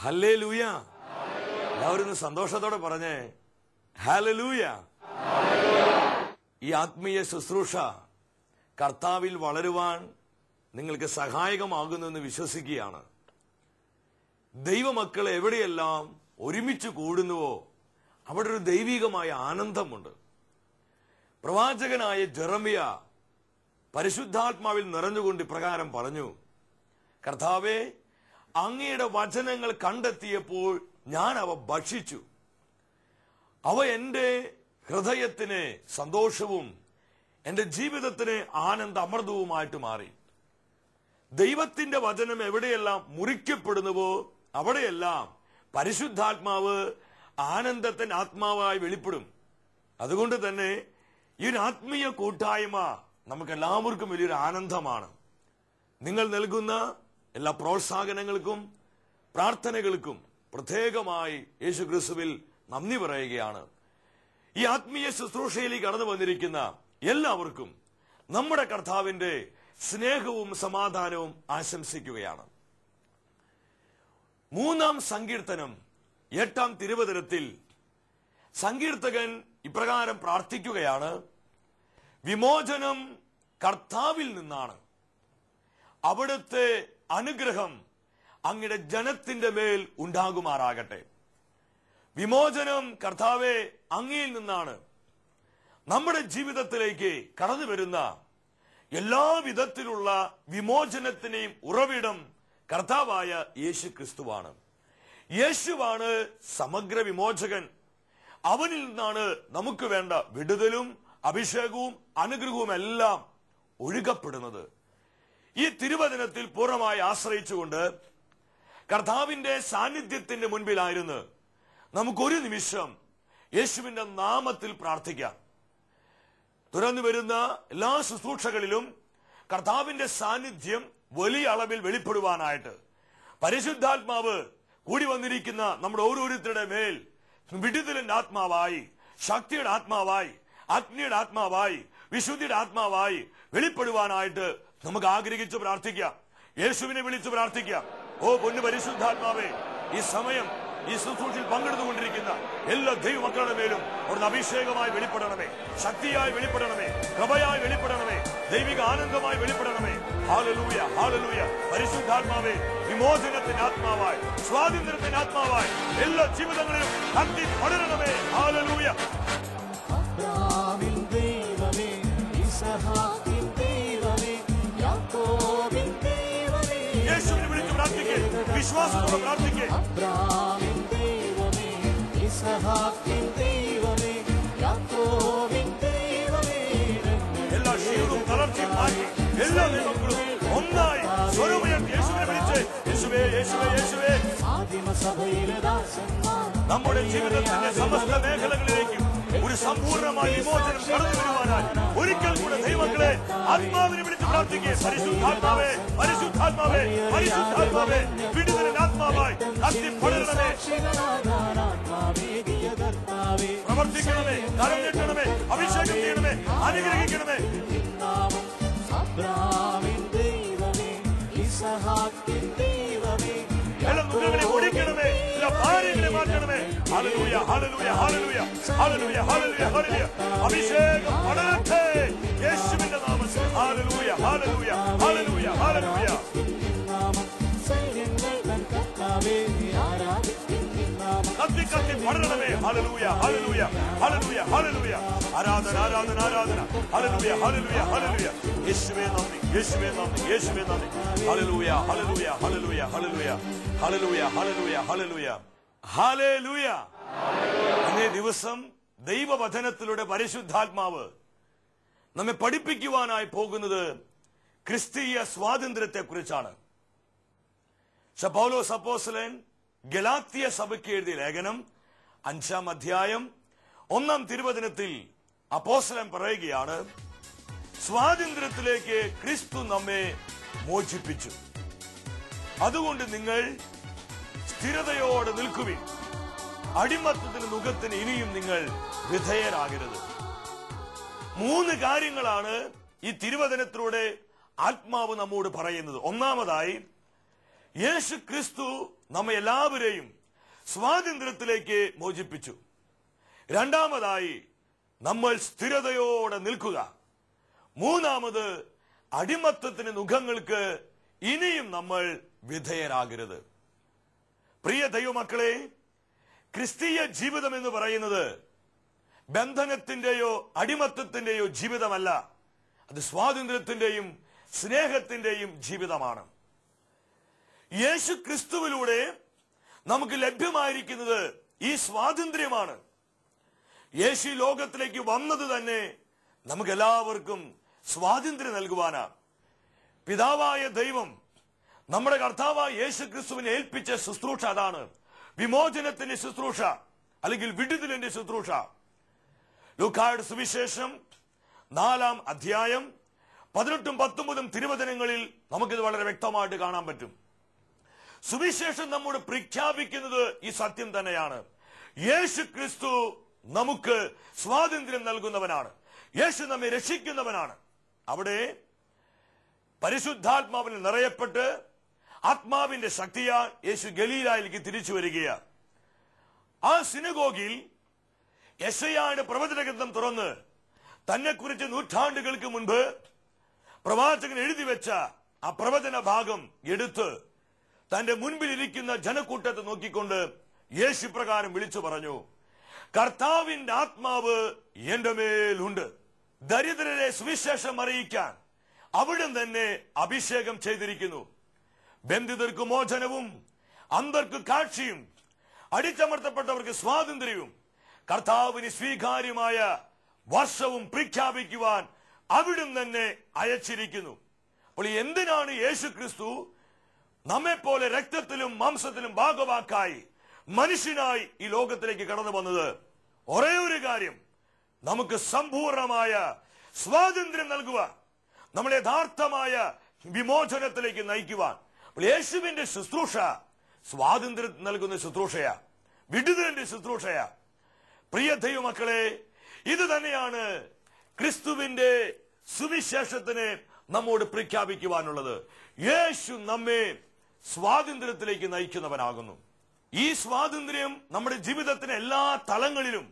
Hallelujah. എല്ലാവരും സന്തോഷത്തോടെ പറഞ്ഞേ ഹല്ലേലൂയ. ഈ ആത്മീയ ശുശ്രൂഷ കർത്താവിൽ വളരുവാൻ നിങ്ങൾക്ക് സഹായകമാകുന്നുവെന്ന് വിശ്വസിക്കുകയാണ്. ദൈവമക്കൾ എവിടെയെല്ലാം ഒരുമിച്ച് കൂടുന്നുവോ അവിടെ ഒരു ദൈവികമായ ആനന്ദമുണ്ട്. പ്രവാചകനായ ജെറമിയ പരിശുദ്ധാത്മാവിൽ നിറഞ്ഞുകൊണ്ട് ഇപ്രകാരം പറഞ്ഞു, കർത്താവേ, അങ്ങയുടെ വചനങ്ങൾ കണ്ടെത്തിയപ്പോൾ ഞാൻ അവ ഭക്ഷിച്ചു. അവ എന്റെ ഹൃദയത്തിന് സന്തോഷവും എന്റെ ജീവിതത്തിന് ആനന്ദ അമൃതവുമായിട്ട് മാറി. ദൈവത്തിന്റെ വചനം എവിടെയെല്ലാം മുറിക്കപ്പെടുന്നുവോ അവിടെയെല്ലാം പരിശുദ്ധാത്മാവ് ആനന്ദത്തിന്റെ ആത്മാവായി വെളിപ്പെടും. അതുകൊണ്ട് തന്നെ ഈ ഒരു ആത്മീയ കൂട്ടായ്മ നമുക്ക് എല്ലാവർക്കും വലിയൊരു ആനന്ദമാണ്. നിങ്ങൾ നൽകുന്ന എല്ലാ പ്രോത്സാഹനങ്ങൾക്കും പ്രാർത്ഥനകൾക്കും പ്രത്യേകമായി യേശുക്രിസ്തുവിൽ നന്ദി പറയുകയാണ്. ഈ ആത്മീയ ശുശ്രൂഷയിലേക്ക് കടന്നു വന്നിരിക്കുന്ന എല്ലാവർക്കും നമ്മുടെ കർത്താവിന്റെ സ്നേഹവും സമാധാനവും ആശംസിക്കുകയാണ്. 3-ാം സങ്കീർത്തനം 8-ാം തിരുവചനത്തിൽ സങ്കീർത്തകൻ ഇപ്രകാരം പ്രാർത്ഥിക്കുകയാണ്, വിമോചനം കർത്താവിൽ നിന്നാണ്, അവിടുത്തെ അനുഗ്രഹം അങ്ങയുടെ ജനത്തിന്റെ മേൽ ഉണ്ടാകുമാറാകട്ടെ. വിമോചനം കർത്താവെ അങ്ങയിൽ നിന്നാണ്. നമ്മുടെ ജീവിതത്തിലേക്ക് കടന്നു വരുന്ന എല്ലാ വിധത്തിലുള്ള വിമോചനത്തിനെയും ഉറവിടം കർത്താവായ യേശു ക്രിസ്തുവാണ്. യേശുവാണ് സമഗ്ര വിമോചകൻ. അവനിൽ നിന്നാണ് നമുക്ക് വേണ്ട വിടുതലും അഭിഷേകവും അനുഗ്രഹവും എല്ലാം ഒഴുകപ്പെടുന്നത്. ഈ തിരുവചനത്തിൽ പൂർണ്ണമായി ആശ്രയിച്ചുകൊണ്ട് കർത്താവിന്റെ സാന്നിധ്യത്തിന്റെ മുൻപിലായിരുന്നു നമുക്കൊരു നിമിഷം യേശുവിന്റെ നാമത്തിൽ പ്രാർത്ഥിക്കാം. തുറന്നു വരുന്ന എല്ലാ ശുശ്രൂഷകളിലും കർത്താവിന്റെ സാന്നിധ്യം വലിയ അളവിൽ വെളിപ്പെടുവാനായിട്ട് പരിശുദ്ധാത്മാവ് കൂടി വന്നിരിക്കുന്ന നമ്മുടെ ഓരോരുത്തരുടെ മേൽ വിടുതലിന്റെ ആത്മാവായി, ശക്തിയുടെ ആത്മാവായി, അഗ്നിയുടെ ആത്മാവായി, വിശുദ്ധിയുടെ ആത്മാവായി വെളിപ്പെടുവാനായിട്ട് നമുക്ക് ആഗ്രഹിച്ചു പ്രാർത്ഥിക്കാം. യേശുവിനെ വിളിച്ചു പ്രാർത്ഥിക്കാം. ഓ പൊന്നു പരിശുദ്ധാത്മാവേ, ഈ സമയം ഈ ശുശ്രൂഷയിൽ പങ്കെടുത്തുകൊണ്ടിരിക്കുന്ന എല്ലാ ദൈവമക്കളുടെ മേലും അവിടുന്ന് അഭിഷേകമായി വെളിപ്പെടണമേ, ശക്തിയായി വെളിപ്പെടണമേ, കൃപയായി വെളിപ്പെടണമേ, ദൈവിക ആനന്ദമായി വെളിപ്പെടണമേ. Hallelujah, hallelujah. പരിശുദ്ധാത്മാവേ, വിമോചനത്തിന്റെ ആത്മാവായി, സ്വാതന്ത്ര്യത്തിന്റെ ആത്മാവായി എല്ലാ ജീവിതങ്ങളിലും ശക്തി പടരണമേ. ഹല്ലേലൂയ. അബ്രാഹാമിൻ ദൈവമേ, ഇസഹാക്കിൻ ദൈവമേ, യാക്കോബിൻ ദൈവമേ, യേശുവിനെ വിളിച്ച് പ്രാർത്ഥിക്കേ, വിശ്വാസത്തോടെ പ്രാർത്ഥിക്കേ. അബ്രാഹാമിൻ ദൈവമേ, ഇസഹാക്കിൻ ദൈവമേ, യാക്കോബിൻ ദൈവമേ, എല്ലാ ക്ഷീണവും തളർച്ചയും മാറ്റി എല്ലാ ദൈവങ്ങളും ഒന്നായി സ്വരമുയർത്തി യേശുവിനെ വിളിച്ച് യേശുവേ, യേശുവേ, യേശുവേ. ആദിമസഭയിലെ ദാസന്മാർ നമ്മുടെ ജീവിതത്തിന്റെ സമസ്ത മേഖലകളിലേക്കും ഒരു സമ്പൂർണ്ണമായ വിമോചനം കടന്നു വരുവാനായി ഒരിക്കൽ കൂടെ ദൈവങ്ങളെ ആത്മാവിനെ വിളിച്ച് പ്രാർത്ഥിക്കേ. പരിശുദ്ധാത്മാവേ, പരിശുദ്ധാത്മാവേ, പരിശുദ്ധാത്മാവേ, വിടുതലിന്റെ ആത്മാവായി കത്തി പടരണമേ, പ്രവർത്തിക്കണമേ, കരം നീട്ടണമേ, അഭിഷേകം ചെയ്യണമേ, അനുഗ്രഹിക്കണമേ. അബ്രാഹാമിൻ ദൈവമേ, ഇസഹാക്കിൻ ദൈവമേ, എല്ലാ മുഖങ്ങളെ ഓടിക്കണമേ, എല്ലാ ഭാരങ്ങളെ മാറ്റണമേ. ഹല്ലേലൂയ, ഹല്ലേലൂയ, ഹല്ലേലൂയ, ഹല്ലേലൂയ, ഹല്ലേലൂയ, ഹല്ലേലൂയ. അഭിഷേകം പടരട്ടെ യേശുവിന്റെ നാമത്തിൽ. ഹല്ലേലൂയ, ഹല്ലേലൂയ, ഹല്ലേലൂയ, ഹല്ലേലൂയ. കത്തി കത്തി പടരണമേ. ഹല്ലേലൂയ, ഹല്ലേലൂയ, ഹല്ലേലൂയ, ഹല്ലേലൂയ. ആരാധന, ആരാധന, ആരാധന. ഹല്ലേലൂയ, ഹല്ലേലൂയ, ഹല്ലേലൂയ. യേശുവേ നന്ദി, യേശുവേ നന്ദി, യേശുവേ നന്ദി. ഹല്ലേലൂയ, ഹല്ലേലൂയ, ഹല്ലേലൂയ, ഹല്ലേലൂയ, ഹല്ലേലൂയ, ഹല്ലേലൂയ, ഹല്ലേലൂയ, ഹല്ലേലൂയ. ഇന്നേ ദിവസം ദൈവവചനത്തിലൂടെ പരിശുദ്ധാത്മാവ് നമ്മെ പഠിപ്പിക്കുവാനായി പോകുന്നത് ക്രിസ്തീയ സ്വാതന്ത്ര്യത്തെ കുറിച്ചാണ്. പൗലോസ് അപ്പോസ്തലൻ ഗലാത്യ സഭയ്ക്ക് എഴുതിയ ലേഖനം 5-ാം അധ്യായം 1-ാം തിരുവചനത്തിൽ അപ്പോസ്തലൻ പറയുകയാണ്, സ്വാതന്ത്ര്യത്തിലേക്ക് ക്രിസ്തു നമ്മെ മോചിപ്പിച്ചു. അതുകൊണ്ട് നിങ്ങൾ സ്ഥിരതയോടെ നിൽക്കുവിൻ. അടിമത്തത്തിന് മുഖത്തിന് ഇനിയും നിങ്ങൾ വിധേയരാകരുത്. 3 കാര്യങ്ങളാണ് ഈ തിരുവചനത്തിലൂടെ ആത്മാവ് നമ്മോട് പറയുന്നത്. ഒന്നാമതായി, യേശു ക്രിസ്തു നമ്മെ എല്ലാവരെയും സ്വാതന്ത്ര്യത്തിലേക്ക് മോചിപ്പിച്ചു. രണ്ടാമതായി നമ്മൾ സ്ഥിരതയോടെ നിൽക്കുക. മൂന്നാമത് അടിമത്തത്തിന് മുഖങ്ങൾക്ക് ഇനിയും നമ്മൾ വിധേയരാകരുത്. പ്രിയ ദൈവമക്കളെ, ക്രിസ്തീയ ജീവിതം എന്ന് പറയുന്നത് ബന്ധനത്തിന്റെയോ അടിമത്തത്തിന്റെയോ ജീവിതമല്ല. അത് സ്വാതന്ത്ര്യത്തിന്റെയും സ്നേഹത്തിന്റെയും ജീവിതമാണ്. യേശു ക്രിസ്തുവിലൂടെ നമുക്ക് ലഭ്യമായിരിക്കുന്നത് ഈ സ്വാതന്ത്ര്യമാണ്. യേശു ലോകത്തിലേക്ക് വന്നത് തന്നെ നമുക്ക് എല്ലാവർക്കും സ്വാതന്ത്ര്യം നൽകുവാനാണ്. പിതാവായ ദൈവം നമ്മുടെ കർത്താവായ യേശു ക്രിസ്തുവിനെ ഏൽപ്പിച്ച ശുശ്രൂഷ അതാണ്. വിമോചനത്തിന്റെ ശുശ്രൂഷ, അല്ലെങ്കിൽ വിടുതലിന്റെ ശുശ്രൂഷ. ലൂക്കായുടെ സുവിശേഷം 4-ാം അധ്യായം 18-19 തിരുവചനങ്ങളിൽ നമുക്കിത് വളരെ വ്യക്തമായിട്ട് കാണാൻ പറ്റും. സുവിശേഷം നമ്മോട് പ്രഖ്യാപിക്കുന്നത് ഈ സത്യം തന്നെയാണ്. യേശു ക്രിസ്തു നമുക്ക് സ്വാതന്ത്ര്യം നൽകുന്നവനാണ്. യേശു നമ്മെ രക്ഷിക്കുന്നവനാണ്. അവിടെ പരിശുദ്ധാത്മാവിൽ നിറയപ്പെട്ട് ആത്മാവിന്റെ ശക്തിയാൽ യേശു ഗലീലായിലേക്ക് തിരിച്ചു വരികയാണ്. ആ സിനഗോഗിൽ യെശയ്യായുടെ പ്രവചന ഗ്രന്ഥം തുറന്ന് തന്നെക്കുറിച്ച് നൂറ്റാണ്ടുകൾക്ക് മുൻപ് പ്രവാചകൻ എഴുതി വെച്ച ആ പ്രവചന ഭാഗം എടുത്ത് തന്റെ മുൻപിൽ ഇരിക്കുന്ന ജനക്കൂട്ടത്തെ നോക്കിക്കൊണ്ട് യേശു പ്രകാരം വിളിച്ചു പറഞ്ഞു, കർത്താവിന്റെ ആത്മാവ് എന്റെ മേലുണ്ട്. ദരിദ്രരെ സുവിശേഷം അറിയിക്കാൻ അവിടുന്ന് തന്നെ അഭിഷേകം ചെയ്തിരിക്കുന്നു. ബന്ധിതർക്ക് മോചനവും അന്ധർക്ക് കാഴ്ചയും അടിച്ചമർത്തപ്പെട്ടവർക്ക് സ്വാതന്ത്ര്യവും കർത്താവിന് സ്വീകാര്യമായ വർഷവും പ്രഖ്യാപിക്കുവാൻ അവിടുന്ന് തന്നെ അയച്ചിരിക്കുന്നു. അപ്പോൾ എന്തിനാണ് യേശു ക്രിസ്തു നമ്മെപ്പോലെ രക്തത്തിലും മാംസത്തിലും ഭാഗവാക്കായി മനുഷ്യനായി ഈ ലോകത്തിലേക്ക് കടന്നു വന്നത്? ഒരേ ഒരു കാര്യം, നമുക്ക് സമ്പൂർണമായ സ്വാതന്ത്ര്യം നൽകുവാൻ, നമ്മളെ യഥാർത്ഥമായ വിമോചനത്തിലേക്ക് നയിക്കുവാൻ. യേശുവിന്റെ ശുശ്രൂഷ സ്വാതന്ത്ര്യം നൽകുന്ന ശുശ്രൂഷയാ, വിടുതലിന്റെ ശുശ്രൂഷയാ. പ്രിയ ദൈവമക്കളെ, ഇത് തന്നെയാണ് ക്രിസ്തുവിന്റെ സുവിശേഷത്തിന് നമ്മോട് പ്രഖ്യാപിക്കുവാനുള്ളത്. യേശു നമ്മെ സ്വാതന്ത്ര്യത്തിലേക്ക് നയിക്കുന്നവനാകുന്നു. ഈ സ്വാതന്ത്ര്യം നമ്മുടെ ജീവിതത്തിന് എല്ലാ തലങ്ങളിലും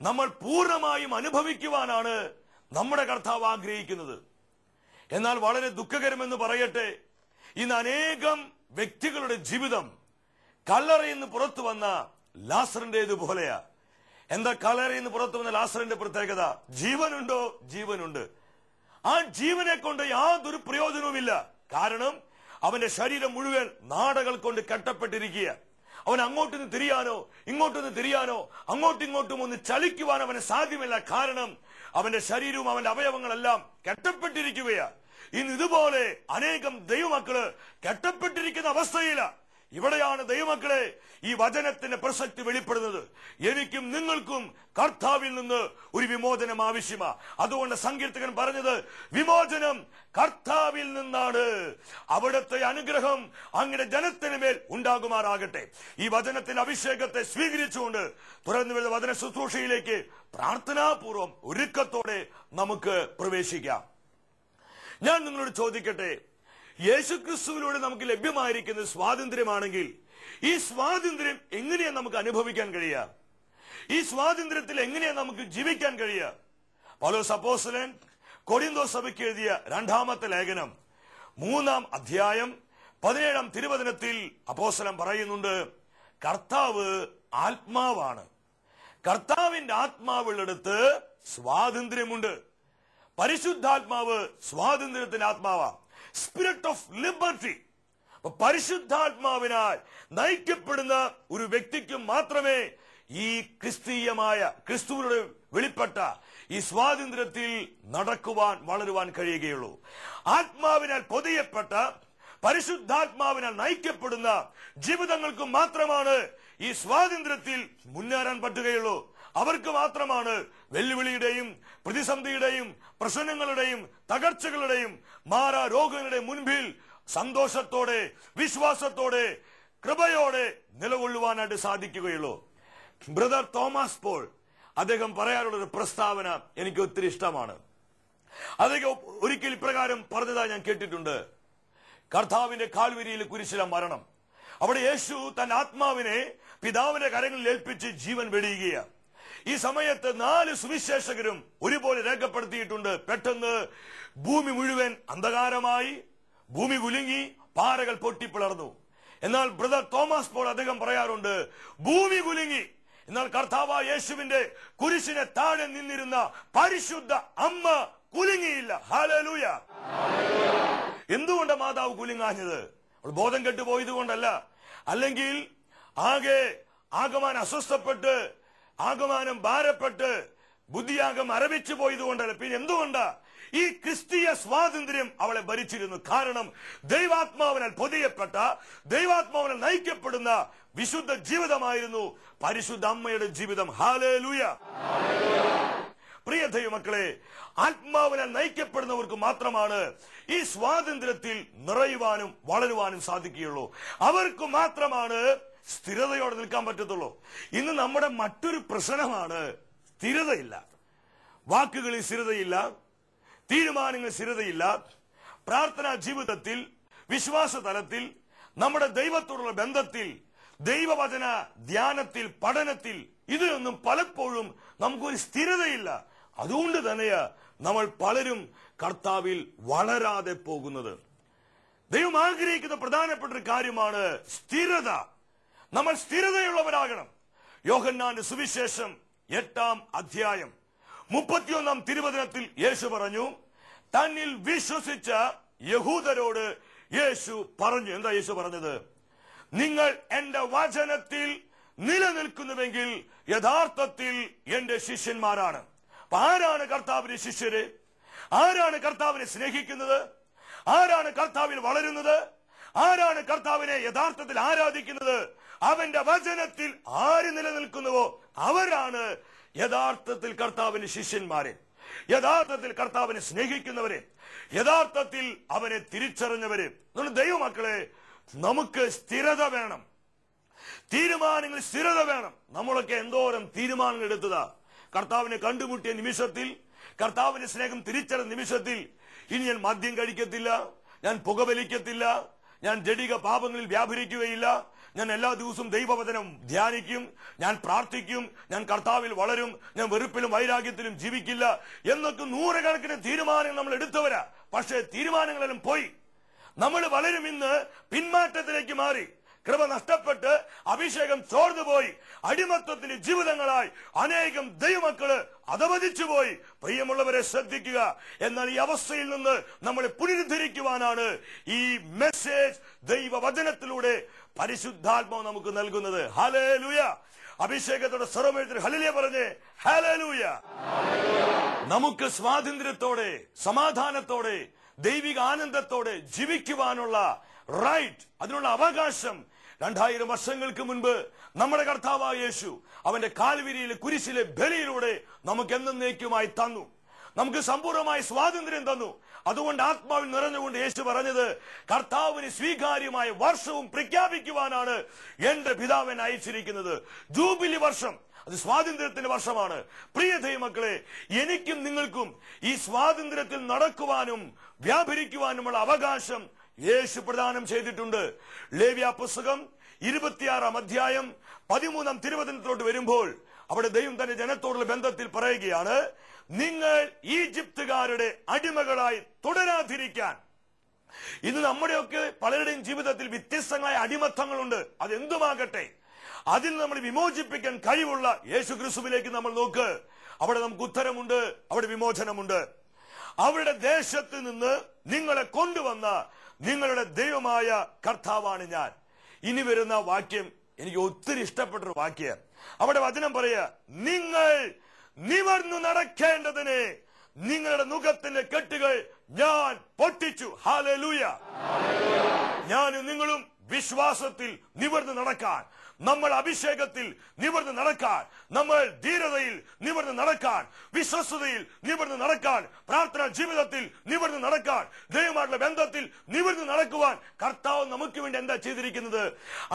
നമ്മൾ പൂർണ്ണമായും അനുഭവിക്കുവാനാണ് നമ്മുടെ കർത്താവ് ആഗ്രഹിക്കുന്നത്. എന്നാൽ വളരെ ദുഃഖകരമെന്ന് പറയട്ടെ, ഇന്ന് അനേകം വ്യക്തികളുടെ ജീവിതം കല്ലറയിൽ നിന്ന് പുറത്തു വന്ന ലാസറിന്റേതുപോലെയാ. എന്താ കല്ലറയിൽ നിന്ന് പുറത്തു വന്ന ലാസറിന്റെ പ്രത്യേകത? ജീവനുണ്ടോ? ജീവനുണ്ട്. ആ ജീവനെ കൊണ്ട് യാതൊരു പ്രയോജനവുമില്ല. കാരണം അവന്റെ ശരീരം മുഴുവൻ നാടകൾ കൊണ്ട് കെട്ടപ്പെട്ടിരിക്കുക. അവൻ അങ്ങോട്ടൊന്ന് തിരിയാനോ ഇങ്ങോട്ടൊന്ന് തിരിയാനോ അങ്ങോട്ടും ഇങ്ങോട്ടും ഒന്ന് ചലിക്കുവാൻ അവന് സാധ്യമല്ല. കാരണം അവന്റെ ശരീരവും അവന്റെ അവയവങ്ങളെല്ലാം കെട്ടപ്പെട്ടിരിക്കുകയാ. ഇന്ന് ഇതുപോലെ അനേകം ദൈവമക്കള് കെട്ടപ്പെട്ടിരിക്കുന്ന അവസ്ഥയില. ഇവിടെയാണ് ദൈവമക്കളെ ഈ വചനത്തിന്റെ പ്രസക്തി വെളിപ്പെടുന്നത്. എനിക്കും നിങ്ങൾക്കും കർത്താവിൽ നിന്ന് ഒരു വിമോചനം ആവശ്യമാണ്. അതുകൊണ്ട് സങ്കീർത്തകൻ പറഞ്ഞത്, വിമോചനം കർത്താവിൽ നിന്നാണ്, അവിടുത്തെ അനുഗ്രഹം അങ്ങയുടെ ജനത്തിന് മേൽ ഉണ്ടാകുമാറാകട്ടെ. ഈ വചനത്തിന്റെ അഭിഷേകത്തെ സ്വീകരിച്ചുകൊണ്ട് തുറന്നു വരുന്ന വചന ശുശ്രൂഷയിലേക്ക് പ്രാർത്ഥനാപൂർവം ഒരുക്കത്തോടെ നമുക്ക് പ്രവേശിക്കാം. ഞാൻ നിങ്ങളോട് ചോദിക്കട്ടെ, യേശുക്രിസ്തുവിലൂടെ നമുക്ക് ലഭ്യമായിരിക്കുന്ന സ്വാതന്ത്ര്യമാണെങ്കിൽ ഈ സ്വാതന്ത്ര്യം എങ്ങനെയാ നമുക്ക് അനുഭവിക്കാൻ കഴിയുക? ഈ സ്വാതന്ത്ര്യത്തിൽ എങ്ങനെയാ നമുക്ക് ജീവിക്കാൻ കഴിയുക? പൗലോസ് അപ്പോസ്തലൻ കൊരിന്തോസ് സഭയ്ക്ക് എഴുതിയ 2-ാമത്തെ ലേഖനം 3-ാം അധ്യായം 17-ാം തിരുവചനത്തിൽ അപ്പോസ്തലൻ പറയുന്നുണ്ട്, കർത്താവ് ആത്മാവാണ്. കർത്താവിന്റെ ആത്മാവുള്ളിടത്ത് സ്വാതന്ത്ര്യമുണ്ട്. പരിശുദ്ധാത്മാവ് സ്വാതന്ത്ര്യത്തിന്റെ ആത്മാവാ, സ്പിരിറ്റ് ഓഫ് ലിബർട്ടി. പരിശുദ്ധാത്മാവിനാൽ നയിക്കപ്പെടുന്ന ഒരു വ്യക്തിക്ക് മാത്രമേ ഈ ക്രിസ്തീയമായ ക്രിസ്തുവിനോട് വെളിപ്പെട്ട ഈ സ്വാതന്ത്ര്യത്തിൽ നടക്കുവാൻ വളരുവാൻ കഴിയുകയുള്ളൂ. ആത്മാവിനാൽ പൊതിയപ്പെട്ട പരിശുദ്ധാത്മാവിനാൽ നയിക്കപ്പെടുന്ന ജീവിതങ്ങൾക്ക് മാത്രമാണ് ഈ സ്വാതന്ത്ര്യത്തിൽ മുന്നേറാൻ പറ്റുകയുള്ളൂ. അവർക്ക് മാത്രമാണ് വെല്ലുവിളിയുടെയും പ്രതിസന്ധിയുടെയും പ്രശ്നങ്ങളുടെയും തകർച്ചകളുടെയും മാറാ രോഗങ്ങളുടെ മുൻപിൽ സന്തോഷത്തോടെ വിശ്വാസത്തോടെ കൃപയോടെ നിലകൊള്ളുവാനായിട്ട് സാധിക്കുകയുള്ളൂ. ബ്രദർ തോമസ് പോൾ അദ്ദേഹം പറയാനുള്ള ഒരു പ്രസ്താവന എനിക്ക് ഒത്തിരി ഇഷ്ടമാണ്. അദ്ദേഹം ഒരിക്കൽ ഇപ്രകാരം പറഞ്ഞതായി ഞാൻ കേട്ടിട്ടുണ്ട്, കർത്താവിന്റെ കാൽവരിയിൽ കുരിശിലെ മരണം. അവിടെ യേശു തന്റെ ആത്മാവിനെ പിതാവിന്റെ കരങ്ങളിൽ ഏൽപ്പിച്ച് ജീവൻ വെടിയുകയാണ്. ഈ സമയത്ത് 4 സുവിശേഷകരും ഒരുപോലെ രേഖപ്പെടുത്തിയിട്ടുണ്ട്. പെട്ടെന്ന് ഭൂമി മുഴുവൻ അന്ധകാരമായി, ഭൂമി കുലുങ്ങി, പാറകൾ പൊട്ടിപ്പിളർന്നു. എന്നാൽ ബ്രദർ തോമസ് പോൾ അദ്ദേഹം പറയാറുണ്ട്, ഭൂമി കുലുങ്ങി, എന്നാൽ കർത്താവായ യേശുവിന്റെ കുരിശിനെ താഴെ നിന്നിരുന്ന പരിശുദ്ധ അമ്മ കുലുങ്ങിയില്ല. ഹല്ലേലൂയ. എന്തുകൊണ്ട് മാതാവ് കുലുങ്ങാഞ്ഞത്? അവൾ ബോധം കെട്ടുപോയത് കൊണ്ടല്ല, അല്ലെങ്കിൽ ആകമാനം അസ്വസ്ഥപ്പെട്ട്, ആകമാനം ഭാരപ്പെട്ട്, ബുദ്ധിയാകം അരവിച്ചു പോയത് കൊണ്ടല്ല. പിന്നെ എന്തുകൊണ്ടാ? ഈ ക്രിസ്തീയ സ്വാതന്ത്ര്യം അവളെ ഭരിച്ചിരുന്നു. കാരണം ദൈവാത്മാവിനാൽ പൊതിയപ്പെട്ട, ദൈവാത്മാവിനാൽ നയിക്കപ്പെടുന്ന വിശുദ്ധ ജീവിതമായിരുന്നു പരിശുദ്ധ അമ്മയുടെ ജീവിതം. ഹല്ലേലൂയ. പ്രിയ ദൈവമക്കളെ, ആത്മാവിനാൽ നയിക്കപ്പെടുന്നവർക്ക് മാത്രമാണ് ഈ സ്വാതന്ത്ര്യത്തിൽ നിറയുവാനും വളരുവാനും സാധിക്കുകയുള്ളൂ. അവർക്ക് മാത്രമാണ് സ്ഥിരതയോടെ നിൽക്കാൻ പറ്റത്തുള്ളൂ. ഇന്ന് നമ്മുടെ മറ്റൊരു പ്രശ്നമാണ് സ്ഥിരതയില്ല. വാക്കുകളിൽ സ്ഥിരതയില്ല, തീരുമാനങ്ങളിൽ സ്ഥിരതയില്ല, പ്രാർത്ഥനാ ജീവിതത്തിൽ, വിശ്വാസ തലത്തിൽ, നമ്മുടെ ദൈവത്തോടുള്ള ബന്ധത്തിൽ, ദൈവവചന ധ്യാനത്തിൽ, പഠനത്തിൽ, ഇതിലൊന്നും പലപ്പോഴും നമുക്കൊരു സ്ഥിരതയില്ല. അതുകൊണ്ട് തന്നെയാ നമ്മൾ പലരും കർത്താവിൽ വളരാതെ പോകുന്നത്. ദൈവം ആഗ്രഹിക്കുന്ന പ്രധാനപ്പെട്ട ഒരു കാര്യമാണ് സ്ഥിരത. നമ്മൾ സ്ഥിരതയുള്ളവരാകണം. യോഹന്നാന്റെ സുവിശേഷം 8-ാം അധ്യായം 31-ാം തിരുവചനത്തിൽ യേശു പറഞ്ഞു, തന്നിൽ വിശ്വസിച്ച യഹൂദരോട് യേശു പറഞ്ഞു. എന്താ യേശു പറഞ്ഞത്? നിങ്ങൾ എന്റെ വചനത്തിൽ നിലനിൽക്കുന്നുവെങ്കിൽ യഥാർത്ഥത്തിൽ എന്റെ ശിഷ്യന്മാരാണ്. ആരാണ് കർത്താവിന്റെ ശിഷ്യര്? ആരാണ് കർത്താവിനെ സ്നേഹിക്കുന്നത്? ആരാണ് കർത്താവിൽ വളരുന്നത്? ആരാണ് കർത്താവിനെ യഥാർത്ഥത്തിൽ ആരാധിക്കുന്നത്? അവന്റെ വചനത്തിൽ ആര് നിലനിൽക്കുന്നുവോ അവരാണ് യഥാർത്ഥത്തിൽ കർത്താവിന്റെ ശിഷ്യന്മാരെ, യഥാർത്ഥത്തിൽ കർത്താവിനെ സ്നേഹിക്കുന്നവരെ, യഥാർത്ഥത്തിൽ അവനെ തിരിച്ചറിഞ്ഞവരെ. ദൈവമക്കളെ, നമുക്ക് സ്ഥിരത വേണം, തീരുമാനങ്ങളിൽ സ്ഥിരത വേണം. നമ്മളൊക്കെ എന്തോരം തീരുമാനങ്ങൾ എടുത്തതാ. കർത്താവിനെ കണ്ടുമുട്ടിയ നിമിഷത്തിൽ, കർത്താവിന്റെ സ്നേഹം തിരിച്ചറിഞ്ഞ നിമിഷത്തിൽ, ഇനി ഞാൻ മദ്യം കഴിക്കത്തില്ല, ഞാൻ പുകവലിക്കത്തില്ല, ഞാൻ ജഡിക പാപങ്ങളിൽ വ്യാപരിക്കുകയില്ല, ഞാൻ എല്ലാ ദിവസവും ദൈവവചനം ധ്യാനിക്കും, ഞാൻ പ്രാർത്ഥിക്കും, ഞാൻ കർത്താവിൽ വളരും, ഞാൻ വെറുപ്പിലും വൈരാഗ്യത്തിലും ജീവിക്കില്ല എന്നൊക്കെ 100 കണക്കിന് തീരുമാനങ്ങൾ നമ്മൾ എടുത്തവരാ. പക്ഷേ തീരുമാനങ്ങളെല്ലാം പോയി. നമ്മൾ പലരും ഇന്ന് പിന്മാറ്റത്തിലേക്ക് മാറി, കൃപ നഷ്ടപ്പെട്ട് അഭിഷേകം ചോർന്നുപോയി, അടിമത്വത്തിന്റെ ജീവിതങ്ങളായി അനേകം ദൈവമക്കള് അധപതിച്ചുപോയി. പ്രിയമുള്ളവരെ, ശ്രദ്ധിക്കുക. എന്നാൽ ഈ അവസ്ഥയിൽ നിന്ന് നമ്മളെ പുനരുദ്ധരിക്കുവാനാണ് ഈ മെസ്സേജ് ദൈവവചനത്തിലൂടെ പരിശുദ്ധാത്മാവ് നമുക്ക് നൽകുന്നത്. ഹല്ലേലൂയ. അഭിഷേകത്തോടെ സർവ്വമേഴ്ത്തിൽ ഹല്ലേലൂയ പറഞ്ഞേ. ഹല്ലേലൂയ. നമുക്ക് സ്വാതന്ത്ര്യത്തോടെ, സമാധാനത്തോടെ, ദൈവിക ആനന്ദത്തോടെ ജീവിക്കുവാനുള്ള റൈറ്റ്, അതിനുള്ള അവകാശം 2000 വർഷങ്ങൾക്ക് മുൻപ് നമ്മുടെ കർത്താവായ യേശു അവന്റെ കാൽവരിയിലെ കുരിശിലെ ബലിയിലൂടെ നമുക്ക് എന്നേക്കുമായി തന്നു. നമുക്ക് സമ്പൂർണ്ണമായ സ്വാതന്ത്ര്യം തന്നു. അതുകൊണ്ട് ആത്മാവിൽ നിറഞ്ഞുകൊണ്ട് യേശു പറഞ്ഞത്, കർത്താവിന് സ്വീകാര്യമായ വർഷവും പ്രഖ്യാപിക്കുവാനാണ് എന്റെ പിതാവിനെ അയച്ചിരിക്കുന്നത്. ജൂബിലി വർഷം, അത് സ്വാതന്ത്ര്യത്തിന്റെ വർഷമാണ്. പ്രിയ ദൈവമക്കളെ, എനിക്കും നിങ്ങൾക്കും ഈ സ്വാതന്ത്ര്യത്തിൽ നടക്കുവാനും വ്യാപരിക്കുവാനുമുള്ള അവകാശം യേശു പ്രദാനം ചെയ്തിട്ടുണ്ട്. ലേവ്യ പുസ്തകം 26-ാം അധ്യായം 13-ാം തിരുവചനത്തിലോട്ട് വരുമ്പോൾ അവിടെ ദൈവം തന്റെ ജനത്തോടുള്ള ബന്ധത്തിൽ പറയുകയാണ്, നിങ്ങൾ ഈജിപ്തുകാരുടെ അടിമകളായി തുടരാതിരിക്കാൻ. ഇന്ന് നമ്മുടെയൊക്കെ പലരുടെയും ജീവിതത്തിൽ വ്യത്യസ്തങ്ങളായ അടിമത്തങ്ങളുണ്ട്. അതെന്തുമാകട്ടെ, അതിൽ നമ്മൾ വിമോചിപ്പിക്കാൻ കഴിവുള്ള യേശു ക്രിസ്തുവിലേക്ക് നമ്മൾ നോക്ക്. അവിടെ നമുക്ക് ഉത്തരമുണ്ട്, അവിടെ വിമോചനമുണ്ട്. അവരുടെ ദേശത്ത് നിന്ന് നിങ്ങളെ കൊണ്ടുവന്ന നിങ്ങളുടെ ദൈവമായ കർത്താവാണ് ഞാൻ. ഇനി വരുന്ന വാക്യം എനിക്ക് ഒത്തിരി ഇഷ്ടപ്പെട്ടൊരു വാക്യം. അവിടെ വചനം പറയുക, നിങ്ങൾ നിവർന്നു നടക്കേണ്ടതിന് നിങ്ങളുടെ നുഖത്തിന്റെ കെട്ടുകൾ ഞാൻ പൊട്ടിച്ചു. ഹല്ലേലൂയ. ഞാനും നിങ്ങളും വിശ്വാസത്തിൽ നിവർന്നു നടക്കാൻ, നമ്മൾ അഭിഷേകത്തിൽ നിവർന്നു നടക്കാൻ, നമ്മൾ ധീരതയിൽ നിവർന്നു നടക്കാൻ, വിശ്വസ്തതയിൽ നിവർന്നു നടക്കാൻ, പ്രാർത്ഥനാ ജീവിതത്തിൽ നിവർന്നു നടക്കാൻ, ദൈവമായിട്ടുള്ള ബന്ധത്തിൽ നിവർന്നു നടക്കുവാൻ കർത്താവ് നമുക്ക് വേണ്ടി എന്താ ചെയ്തിരിക്കുന്നത്?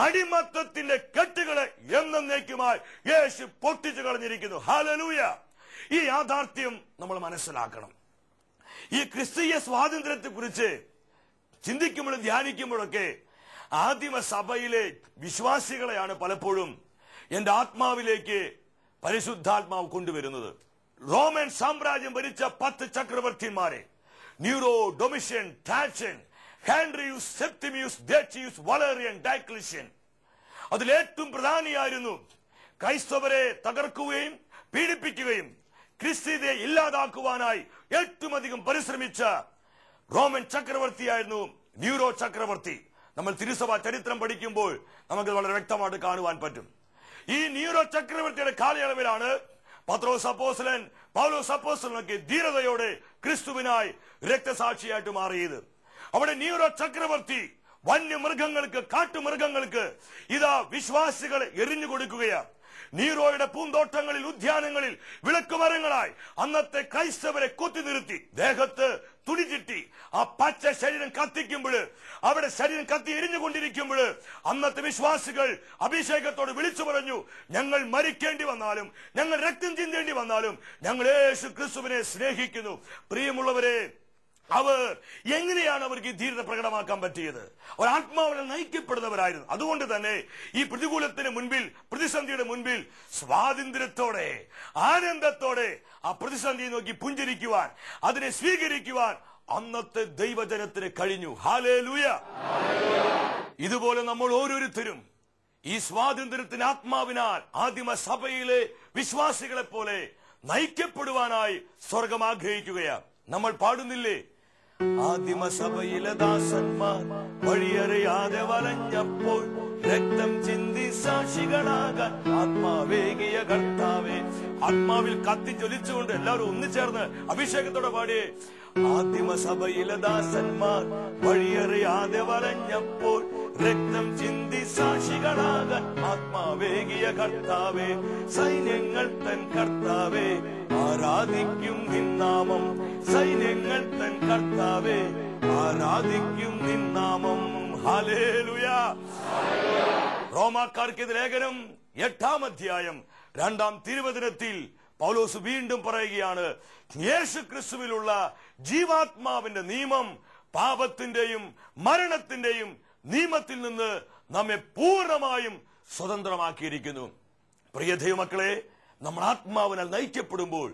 അടിമത്തത്തിന്റെ കെട്ടുകളെ എന്നേക്കുമായി യേശു പൊട്ടിച്ചു കളഞ്ഞിരിക്കുന്നു. ഹല്ലേലൂയ. ഈ യാഥാർത്ഥ്യം നമ്മൾ മനസ്സിലാക്കണം. ഈ ക്രിസ്തീയ സ്വാതന്ത്ര്യത്തെ കുറിച്ച് ചിന്തിക്കുമ്പോഴും ധ്യാനിക്കുമ്പോഴൊക്കെ ആദിമ സഭയിലെ വിശ്വാസികളെയാണ് പലപ്പോഴും എന്റെ ആത്മാവിലേക്ക് പരിശുദ്ധാത്മാവ് കൊണ്ടുവരുന്നത്. റോമൻ സാമ്രാജ്യം ഭരിച്ച 10 ചക്രവർത്തിമാരെ, ന്യൂറോ, ഡൊമിഷ്യൻ, ട്രാജൻ, ഹെൻറിയൂസ്, സെപ്റ്റിമിയൂസ്, ദേച്ചിയൂസ്, വളറിയൻ, ഡയക്ലിഷ്യൻ, അതിലേറ്റവും പ്രധാനിയായിരുന്നു ക്രൈസ്തവരെ തകർക്കുകയും പീഡിപ്പിക്കുകയും ക്രിസ്തീയതയെ ഇല്ലാതാക്കുവാനായി ഏറ്റവും അധികം പരിശ്രമിച്ച റോമൻ ചക്രവർത്തിയായിരുന്നു ന്യൂറോ ചക്രവർത്തി. നമ്മൾ തിരുസഭ ചരിത്രം പഠിക്കുമ്പോൾ നമുക്ക് വളരെ വ്യക്തമായിട്ട് കാണുവാൻ പറ്റും. ഈ ന്യൂറോ ചക്രവർത്തിയുടെ കാലയളവിലാണ് പത്രോസ് അപ്പോസ്തലൻ, പൗലോസ് അപ്പോസ്തലനൊക്കെ ധീരതയോടെ ക്രിസ്തുവിനായി രക്തസാക്ഷിയായിട്ട് മാറിയത്. അവിടെ ന്യൂറോ ചക്രവർത്തി വന്യമൃഗങ്ങൾക്ക്, കാട്ടുമൃഗങ്ങൾക്ക് ഇതാ വിശ്വാസികളെ എറിഞ്ഞു കൊടുക്കുകയാണ്. നീറോയുടെ പൂന്തോട്ടങ്ങളിൽ, ഉദ്യാനങ്ങളിൽ വിളക്കുമരങ്ങളായി അന്നത്തെ ക്രൈസ്തവരെ കുത്തിനിർത്തി ദേഹത്ത് തുണിചിട്ടി ആ പച്ച ശരീരം കത്തിക്കുമ്പോൾ, അവിടെ ശരീരം കത്തി എരിഞ്ഞുകൊണ്ടിരിക്കുമ്പോൾ അന്നത്തെ വിശ്വാസികൾ അഭിഷേകത്തോട് വിളിച്ചു പറഞ്ഞു, ഞങ്ങൾ മരിക്കേണ്ടി വന്നാലും, ഞങ്ങൾ രക്തം ചിന്തേണ്ടി വന്നാലും ഞങ്ങൾ യേശു ക്രിസ്തുവിനെ സ്നേഹിക്കുന്നു. പ്രിയമുള്ളവരെ, അവർ എങ്ങനെയാണ് അവർക്ക് ഈ ധീരത പ്രകടമാക്കാൻ പറ്റിയത്? അവർ ആത്മാവിനെ നയിക്കപ്പെടുന്നവരായിരുന്നു. അതുകൊണ്ട് തന്നെ ഈ പ്രതികൂലത്തിന് മുൻപിൽ, പ്രതിസന്ധിയുടെ മുൻപിൽ സ്വാതന്ത്ര്യത്തോടെ, ആനന്ദത്തോടെ ആ പ്രതിസന്ധിയെ നോക്കി പുഞ്ചിരിക്കുവാൻ, അതിനെ സ്വീകരിക്കുവാൻ അന്നത്തെ ദൈവജനത്തിന് കഴിഞ്ഞു. ഹല്ലേലൂയ. ഇതുപോലെ നമ്മൾ ഓരോരുത്തരും ഈ സ്വാതന്ത്ര്യത്തിന് ആത്മാവിനാൽ ആദിമ സഭയിലെ വിശ്വാസികളെ പോലെ നയിക്കപ്പെടുവാനായി സ്വർഗം ആഗ്രഹിക്കുകയാണ്. നമ്മൾ പാടുന്നില്ലേ, ആദിമ സഭയിലെ ദാസന്മാർ വഴിയറിയാതെ വലഞ്ഞപ്പോൾ രക്തം ചിന്തി സാക്ഷികളാകാൻ ആത്മാവേകിയ കർത്താവേ. ആത്മാവിൽ കത്തി ജ്വലിച്ചുകൊണ്ട് എല്ലാവരും ഒന്നിച്ചേർന്ന് അഭിഷേകത്തോടെ പാടിയേ. ആദിമ സഭയിലെ ദാസന്മാർ വഴിയറിയാതെ വലഞ്ഞപ്പോൾ രക്തം ചിന്തി സാക്ഷികളാകാൻ ആത്മാവേകിയ കർത്താവേ. സൈന്യങ്ങൾ തൻ കർത്താവേ ആരാധിക്കും നിന്നാമം, സൈന്യങ്ങൾ തൻ കർത്താവേ ആരാധിക്കും നിന്നാമം. ഹല്ലേലൂയ. റോമാക്കാർക്ക് ലേഖനം 8-ാം അധ്യായം 2-ാം തിരുവചനത്തിൽ പൗലോസ് വീണ്ടും പറയുകയാണ്, യേശു ക്രിസ്തുവിലുള്ള ജീവാത്മാവിന്റെ നിയമം പാപത്തിന്റെയും മരണത്തിന്റെയും നിയമത്തിൽ നിന്ന് നമ്മെ പൂർണ്ണമായും സ്വതന്ത്രമാക്കിയിരിക്കുന്നു. പ്രിയ ദൈവമക്കളെ, നമ്മൾ ആത്മാവിനാൽ നയിക്കപ്പെടുമ്പോൾ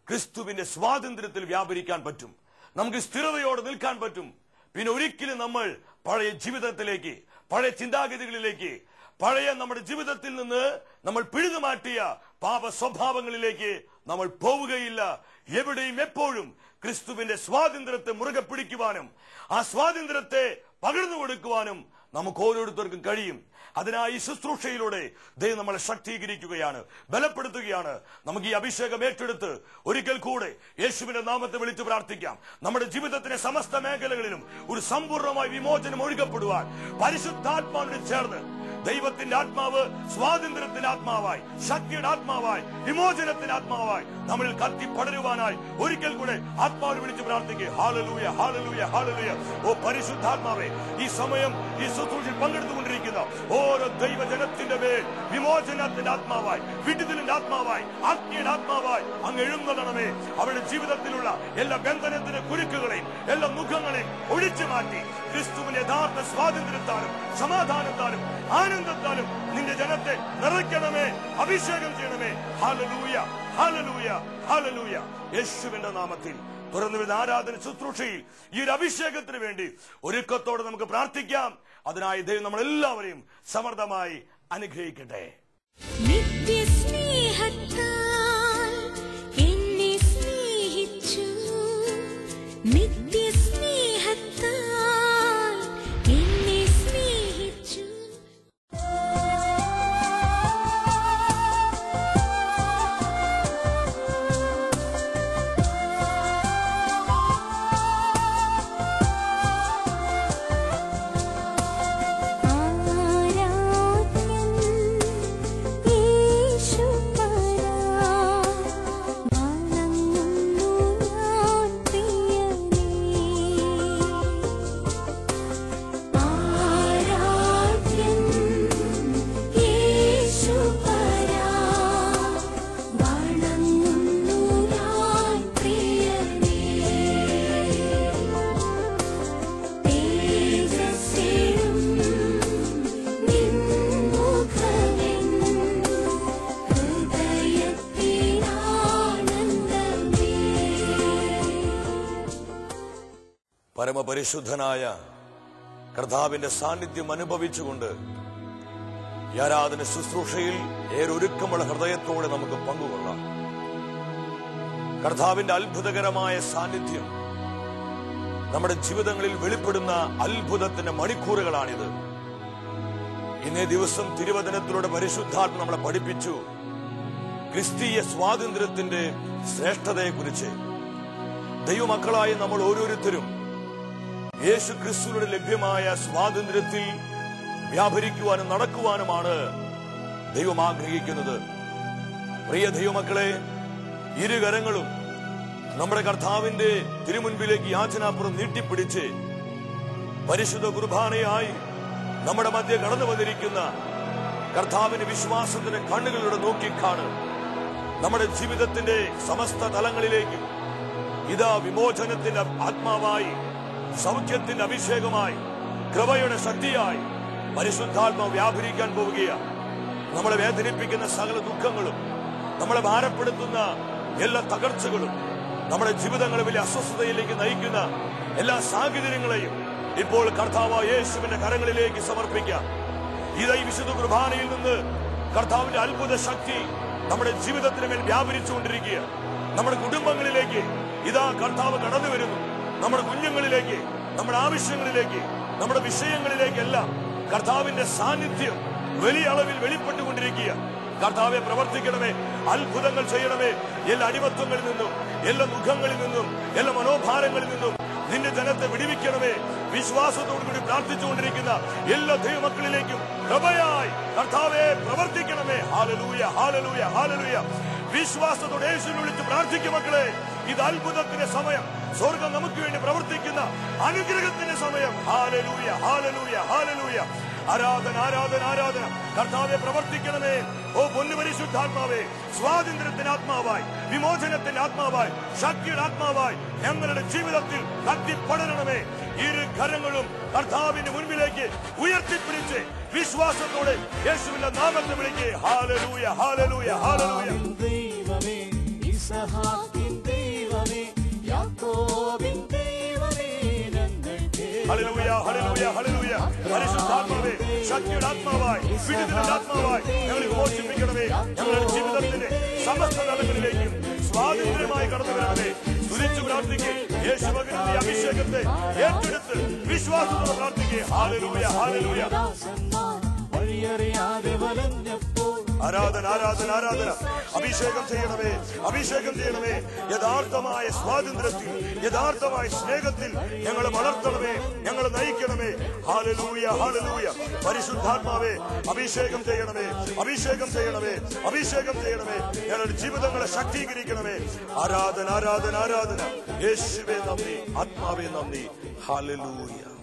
ക്രിസ്തുവിന്റെ സ്വാതന്ത്ര്യത്തിൽ വ്യാപരിക്കാൻ പറ്റും. നമുക്ക് സ്ഥിരതയോടെ നിൽക്കാൻ പറ്റും. പിന്നെ ഒരിക്കലും നമ്മൾ പഴയ ജീവിതത്തിലേക്ക്, പഴയ ചിന്താഗതികളിലേക്ക്, പഴയ നമ്മുടെ ജീവിതത്തിൽ നിന്ന് നമ്മൾ പിഴുതുമാറ്റിയ പാപ സ്വഭാവങ്ങളിലേക്ക് നമ്മൾ പോവുകയില്ല. എവിടെയും എപ്പോഴും ക്രിസ്തുവിന്റെ സ്വാതന്ത്ര്യത്തെ മുറുകെ പിടിക്കുവാനും ആ സ്വാതന്ത്ര്യത്തെ പകർന്നു കൊടുക്കുവാനും നമുക്ക് ഓരോരുത്തർക്കും കഴിയും. അതിനായി ശുശ്രൂഷയിലൂടെ ദൈവം നമ്മളെ ശക്തീകരിക്കുകയാണ്, ബലപ്പെടുത്തുകയാണ്. നമുക്ക് ഈ അഭിഷേകം ഏറ്റെടുത്ത് ഒരിക്കൽ കൂടെ യേശുവിന്റെ നാമത്തെ വിളിച്ചു പ്രാർത്ഥിക്കാം. നമ്മുടെ ജീവിതത്തിന്റെ സമസ്ത മേഖലകളിലും ഒരു സമ്പൂർണ്ണമായ വിമോചനം ഒഴുകപ്പെടുവാൻ പരിശുദ്ധാത്മാവിനോട് ചേർന്ന് ദൈവത്തിന്റെ ആത്മാവ് സ്വാതന്ത്ര്യത്തിന്റെ ആത്മാവായി, ശക്തിയുടെ ആത്മാവായി, വിമോചനത്തിന്റെ ആത്മാവായി നമ്മളിൽ കത്തി പടരുവാനായി ഒരിക്കൽ കൂടെ ആത്മാവിനെ വിളിച്ച് പ്രാർത്ഥിക്കുക. ഹല്ലേലൂയ, ഹല്ലേലൂയ, ഹല്ലേലൂയ. ഓ പരിശുദ്ധാത്മാവേ, ഈ സമയം ഈ ശുശ്രൂഷയിൽ പങ്കെടുത്തുകൊണ്ടിരിക്കുന്ന ഓരോ ദൈവജനത്തിന്റെ മേൽ വിമോചനത്തിന്റെ ആത്മാവായി, വിടുതലിന്റെ ആത്മാവായി, ആത്മീയ ആത്മാവായി അങ്ങ് എഴുന്നള്ളണമേ. അവരുടെ ജീവിതത്തിലുള്ള എല്ലാ ബന്ധനത്തിന്റെ കുരുക്കുകളെയും എല്ലാ മുഖങ്ങളെയും ഒഴിച്ചു മാറ്റി ക്രിസ്തുവിന്റെ യഥാർത്ഥ സ്വാതന്ത്ര്യത്താലും സമാധാനത്താലും ആനന്ദത്താലും നിന്റെ ജനത്തെ നിറയ്ക്കണമേ, അഭിഷേകം ചെയ്യണമേ. ഹല്ലേലൂയ, ഹല്ലേലൂയ, ഹല്ലേലൂയ. യേശുവിന്റെ നാമത്തിൽ തുറന്നു വരുന്ന ആരാധന ശുശ്രൂഷയിൽ ഈ ഒരു അഭിഷേകത്തിന് വേണ്ടി ഒരുക്കത്തോടെ നമുക്ക് പ്രാർത്ഥിക്കാം. അതിനായി ദൈവം നമ്മളെല്ലാവരെയും സമൃദ്ധമായി അനുഗ്രഹിക്കട്ടെ. യേശു പരാ പരമപരിശുദ്ധനായ കർത്താവിന്റെ സാന്നിധ്യം അനുഭവിച്ചുകൊണ്ട് ഈ ആരാധന ശുശ്രൂഷയിൽ ഏറൊരുക്കമുള്ള ഹൃദയത്തോടെ നമുക്ക് പങ്കുകൊള്ളാം. കർത്താവിന്റെ അത്ഭുതകരമായ സാന്നിധ്യം നമ്മുടെ ജീവിതങ്ങളിൽ വെളിപ്പെടുന്ന അത്ഭുതത്തിന്റെ മണിക്കൂറുകളാണിത്. ഇന്നേ ദിവസം തിരുവചനത്തിലൂടെ പരിശുദ്ധാത്മ നമ്മളെ പഠിപ്പിച്ചു ക്രിസ്തീയ സ്വാതന്ത്ര്യത്തിന്റെ ശ്രേഷ്ഠതയെക്കുറിച്ച്. ദൈവമക്കളായ നമ്മൾ ഓരോരുത്തരും യേശു ക്രിസ്തുവിലൂടെ ലഭ്യമായ സ്വാതന്ത്ര്യത്തിൽ വ്യാപരിക്കുവാനും നടക്കുവാനുമാണ് ദൈവം ആഗ്രഹിക്കുന്നത്. പ്രിയ ദൈവമക്കളെ, ഇരുകരങ്ങളും നമ്മുടെ കർത്താവിന്റെ തിരുമുൻപിലേക്ക് യാചനാപുറം നീട്ടിപ്പിടിച്ച് പരിശുദ്ധ കുർബാനയായി നമ്മുടെ മധ്യ കടന്നു വന്നിരിക്കുന്ന കർത്താവിന്റെ വിശ്വാസത്തിന്റെ കണ്ണുകളിലൂടെ നോക്കിക്കാണും. നമ്മുടെ ജീവിതത്തിന്റെ സമസ്ത തലങ്ങളിലേക്കും ഇതാ വിമോചനത്തിന്റെ ആത്മാവായി, സൗഖ്യത്തിന്റെ അഭിഷേകമായി, കൃപയുടെ ശക്തിയായി പരിശുദ്ധാത്മാവ് വ്യാപരിക്കാൻ പോവുകയാണ്. നമ്മളെ വേദനിപ്പിക്കുന്ന സകല ദുഃഖങ്ങളും, നമ്മളെ ഭാരപ്പെടുത്തുന്ന എല്ലാ തകർച്ചകളും, നമ്മുടെ ജീവിതങ്ങളെ വലിയ അസ്വസ്ഥതയിലേക്ക് നയിക്കുന്ന എല്ലാ സാഹചര്യങ്ങളെയും ഇപ്പോൾ കർത്താവ് യേശുവിന്റെ കരങ്ങളിലേക്ക് സമർപ്പിക്കാം. ഇതായി വിശുദ്ധ കുർബാനയിൽ നിന്ന് കർത്താവിന്റെ അത്ഭുത ശക്തി നമ്മുടെ ജീവിതത്തിന് മേൽ വ്യാപരിച്ചുകൊണ്ടിരിക്കുക. നമ്മുടെ കുടുംബങ്ങളിലേക്ക് ഇതാ കർത്താവ് കടന്നു വരുന്നു. നമ്മുടെ കുഞ്ഞുങ്ങളിലേക്ക്, നമ്മുടെ ആവശ്യങ്ങളിലേക്ക്, നമ്മുടെ വിഷയങ്ങളിലേക്കെല്ലാം കർത്താവിന്റെ സാന്നിധ്യം വലിയ അളവിൽ വെളിപ്പെട്ടുകൊണ്ടിരിക്കുക. കർത്താവെ പ്രവർത്തിക്കണമേ, അത്ഭുതങ്ങൾ ചെയ്യണമേ. എല്ലാ അടിമത്വങ്ങളിൽ നിന്നും, എല്ലാ മുഖങ്ങളിൽ നിന്നും, എല്ലാ മനോഭാരങ്ങളിൽ നിന്നും നിന്റെ ജനത്തെ വിടുവിക്കണമേ. വിശ്വാസത്തോടുകൂടി പ്രാർത്ഥിച്ചുകൊണ്ടിരിക്കുന്ന എല്ലാ ദൈവമക്കളിലേക്കും കൃപയായി കർത്താവെ പ്രവർത്തിക്കണമേ. ഹല്ലേലൂയ, ഹല്ലേലൂയ, ഹല്ലേലൂയ. വിശ്വാസത്തോടെ യേശുവിനെ വിളിച്ച് പ്രാർത്ഥിക്കും മക്കളെ. ഇത് അത്ഭുതത്തിന്റെ സമയം. സ്വർഗം നമുക്ക് വേണ്ടി പ്രവർത്തിക്കുന്ന അനുഗ്രഹത്തിന്റെ സമയം. ഹല്ലേലൂയ, ഹല്ലേലൂയ, ഹല്ലേലൂയ. ആരാധന, ആരാധന, ആരാധന. കർത്താവെ പ്രവർത്തിക്കണമേ. ഓ പൊന്നു പരിശുദ്ധാത്മാവേ, സ്വാതന്ത്ര്യത്തിന്റെ ആത്മാവായി, വിമോചനത്തിന്റെ ആത്മാവായി, ശക്തിയുടെ ആത്മാവായി ഞങ്ങളുടെ ജീവിതത്തിൽ കത്തിപ്പടരണമേ. ഇരു കരങ്ങളും കർത്താവിന്റെ മുൻപിലേക്ക് ഉയർത്തിപ്പിടിച്ച് വിശ്വാസത്തോടെ യേശുവിന്റെ നാമത്തെ വിളിക്കേ. ഹല്ലേലൂയ, ഹല്ലേലൂയ, ഹല്ലേലൂയ. ദൈവമേ, ഇസ്ഹാക്കിൻ ദൈവമേ, യാക്കോബിൻ ദൈവമേ, ഹല്ലേലൂയ, ഹല്ലേലൂയ, ഹല്ലേലൂയ. പരിശുദ്ധാത്മാവേ, ശക്തിയുടെ ആത്മാവായി, വിടുതലിന്റെ ആത്മാവായി ഞങ്ങളെ മോചിപ്പിക്കണമേ. ഞങ്ങളുടെ ജീവിതത്തിന്റെ സമസ്ത തലങ്ങളിലേക്കും സ്വാതന്ത്ര്യമായി കടന്നു വരണമേ. തുതിച്ചു പ്രാർത്ഥിക്കേ. യേശു പകരുന്ന ഈ അഭിഷേകത്തെ ഏറ്റെടുത്ത് വിശ്വാസത്തോടെ പ്രാർത്ഥിക്കേ. ഹല്ലേലൂയ, ഹല്ലേലൂയ. ആരാധന, ആരാധന, ആരാധന. അഭിഷേകം ചെയ്യണമേ, അഭിഷേകം ചെയ്യണമേ. യഥാർത്ഥമായ സ്വാതന്ത്ര്യത്തിൽ, യഥാർത്ഥമായ സ്നേഹത്തിൽ ഞങ്ങളെ വളർത്തണമേ, ഞങ്ങളെ നയിക്കണമേ. Hallelujah, hallelujah. പരിശുദ്ധാത്മാവേ, അഭിഷേകം ചെയ്യണമേ, അഭിഷേകം ചെയ്യണമേ, അഭിഷേകം ചെയ്യണമേ. ഞങ്ങളുടെ ജീവിതങ്ങളെ ശക്തീകരിക്കണമേ. ആരാധന, ആരാധന, ആരാധന. യേശുവേ നന്ദി, ആത്മാവേ നന്ദി. ഹല്ലേലൂയ.